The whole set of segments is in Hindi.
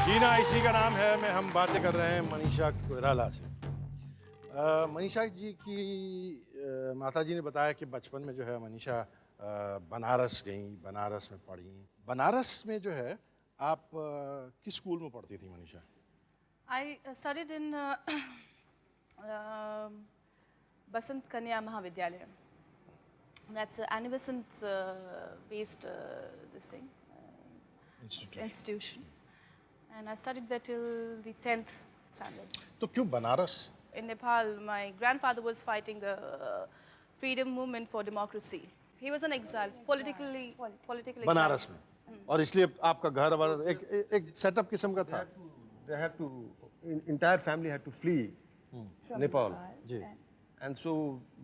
जीना इसी का नाम है में हम बातें कर रहे हैं मनीषा कोइराला से। मनीषा जी की माता जी ने बताया कि बचपन में जो है मनीषा बनारस गई, बनारस में पढ़ी। बनारस में जो है आप किस स्कूल में पढ़ती थी Manisha? I studied in Basant Kanya Mahavidyalaya. That's an Anivescent based this thing institution, and I studied there till the 10th standard. तो क्यों Banaras? In Nepal, my grandfather was fighting the freedom movement for democracy. He was an exile, politically exile. Banaras में, और इसलिए आपका घर वर एक सेटअप किस्म का था। They had to, entire family had to flee Nepal. Ji. And so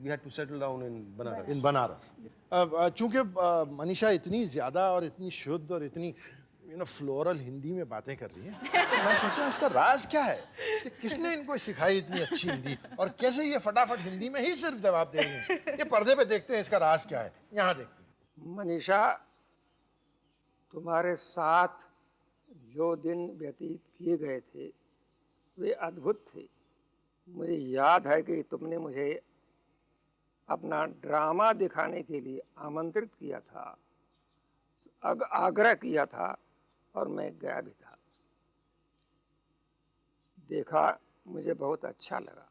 we had to settle down in Banaras. इन बनारस। चूंकि मनीषा इतनी ज्यादा और इतनी शुद्ध और इतनी फ्लोरल हिंदी में बातें कर रही है, मैं सोच रहा हूँ इसका राज क्या है कि किसने इनको सिखाई इतनी अच्छी हिंदी, और कैसे ये फटाफट हिंदी में ही सिर्फ जवाब दे रही हैं। ये पर्दे पे देखते हैं इसका राज क्या है, यहाँ देखते हैं। मनीषा, तुम्हारे साथ जो दिन व्यतीत किए गए थे वे अद्भुत थे। मुझे याद है कि तुमने मुझे अपना ड्रामा दिखाने के लिए आमंत्रित किया था, आग्रह किया था, और मैं गया भी था। देखा, मुझे बहुत अच्छा लगा।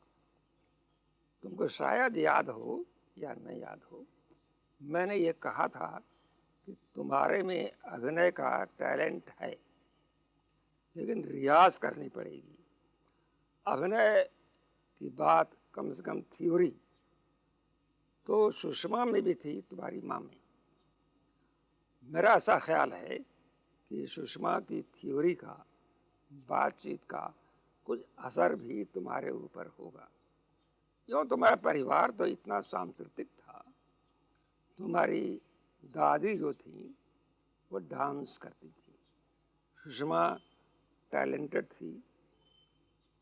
तुमको शायद याद हो या नहीं याद हो, मैंने ये कहा था कि तुम्हारे में अभिनय का टैलेंट है, लेकिन रियाज करनी पड़ेगी। अभिनय की बात कम से कम थ्योरी तो सुषमा में भी थी, तुम्हारी माँ में। मेरा ऐसा ख्याल है कि सुषमा की थ्योरी का, बातचीत का कुछ असर भी तुम्हारे ऊपर होगा। क्यों, तुम्हारा परिवार तो इतना सांस्कृतिक था। तुम्हारी दादी जो थी वो डांस करती थी, सुषमा टैलेंटेड थी,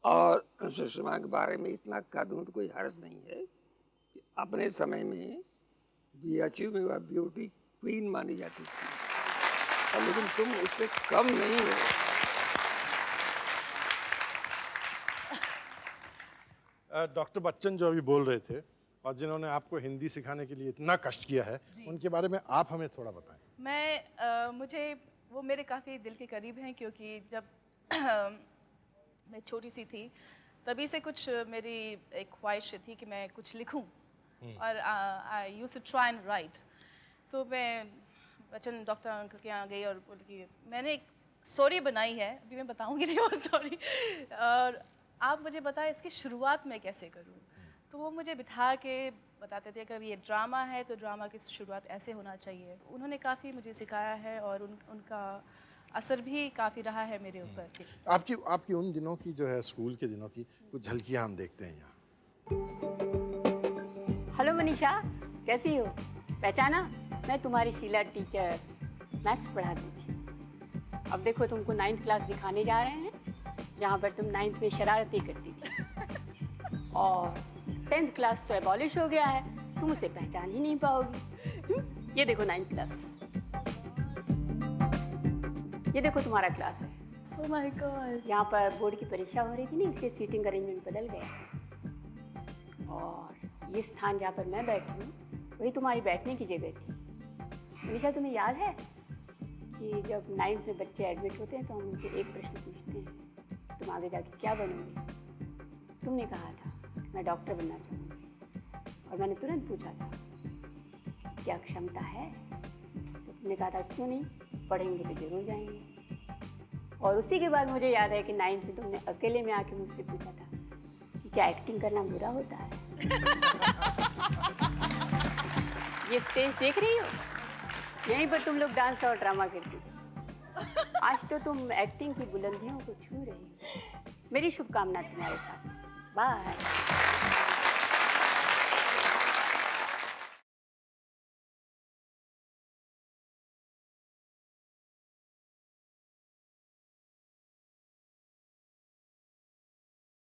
और सुषमा के बारे में इतना कह दूँ तो कोई हर्ज नहीं है कि अपने समय में BHU में वह ब्यूटी क्वीन मानी जाती थी, और लेकिन तुम उससे कम नहीं हो। डॉक्टर बच्चन जो अभी बोल रहे थे और जिन्होंने आपको हिंदी सिखाने के लिए इतना कष्ट किया है, उनके बारे में आप हमें थोड़ा बताएं। मुझे वो मेरे काफ़ी दिल के करीब हैं, क्योंकि जब मैं छोटी सी थी तभी से कुछ मेरी एक ख्वाहिश थी कि मैं कुछ लिखूं, और I used to try and write. तो मैं बच्चन डॉक्टर अंकल के यहाँ गई और बोली कि मैंने एक स्टोरी बनाई है, अभी मैं बताऊंगी नहीं वो स्टोरी, और आप मुझे बताएं इसकी शुरुआत मैं कैसे करूं। तो वो मुझे बिठा के बताते थे अगर ये ड्रामा है तो ड्रामा की शुरुआत ऐसे होना चाहिए। उन्होंने काफ़ी मुझे सिखाया है, और उनका असर भी काफ़ी रहा है मेरे ऊपर। आपकी उन दिनों की जो है स्कूल के दिनों की कुछ झलकियाँ हम देखते हैं यहाँ। हेलो मनीषा, कैसी हो? पहचाना? मैं तुम्हारी शीला टीचर, मैथ्स पढ़ाती थी। अब देखो तुमको 9th क्लास दिखाने जा रहे हैं, जहाँ पर तुम 9th में शरारतें करती थी, और 10th क्लास तो एबॉलिश हो गया है, तुम उसे पहचान ही नहीं पाओगी। ये देखो 9th क्लास, ये देखो तुम्हारा क्लास है। Oh my God! यहाँ पर बोर्ड की परीक्षा हो रही थी ना, इसलिए सीटिंग अरेंजमेंट बदल गया, और ये स्थान जहाँ पर मैं बैठी हूँ वही तुम्हारी बैठने की जगह थी। मनीषा, तुम्हें याद है कि जब 9th में बच्चे एडमिट होते हैं तो हम उनसे एक प्रश्न पूछते हैं, तुम आगे जाके क्या बनोगे? तुमने कहा था कि मैं डॉक्टर बनना चाहूँगी, और मैंने तुरंत पूछा था कि क्या क्षमता है? तो तुमने कहा था क्यों नहीं, पढ़ेंगे तो जरूर जाएंगे। और उसी के बाद मुझे याद है कि 9th में तुमने अकेले में आके मुझसे पूछा था कि क्या एक्टिंग करना बुरा होता है? ये स्टेज देख रही हो, यहीं पर तुम लोग डांस और ड्रामा करती थी। आज तो तुम एक्टिंग की बुलंदियों को छू रही हो। मेरी शुभकामना तुम्हारे साथ। बाय।